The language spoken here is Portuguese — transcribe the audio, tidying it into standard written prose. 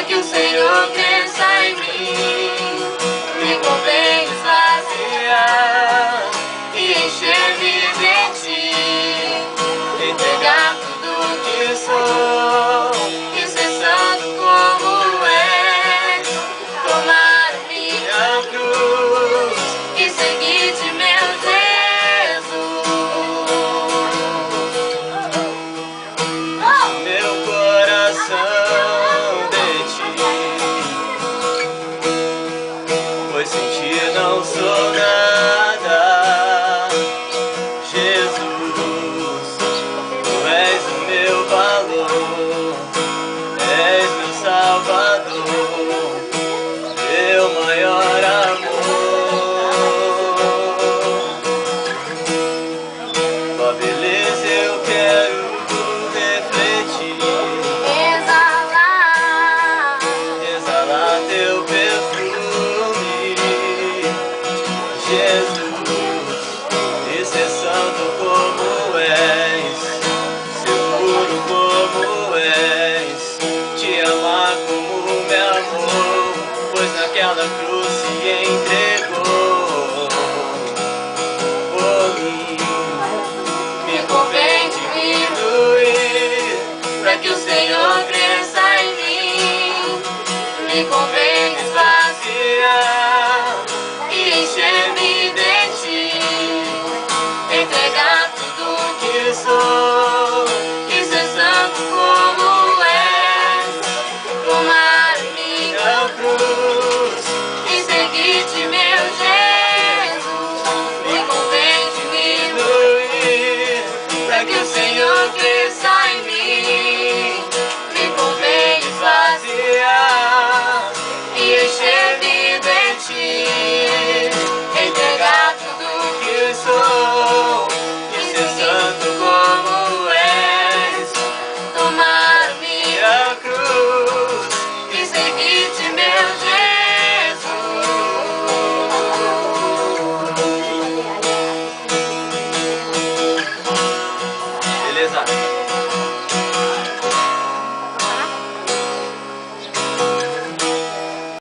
que o Senhor cresça em mim. Me convém esvaziar e encher-me de ti, entregar tudo que sou e ser santo como és, tomar minha cruz e seguir-te, meu Jesus. Meu coração de ti, pois sem ti não sou nada. Jesus, tu és o meu valor, és meu Salvador, meu maior amor. Tua beleza eu quero refletir, exalar teu perfume, Jesus, e ser santo como és, ser puro como és, te amar como me amou, pois naquela cruz se entregou por mim. Me convém diminuir, para que o Senhor cresça em mim. Me convém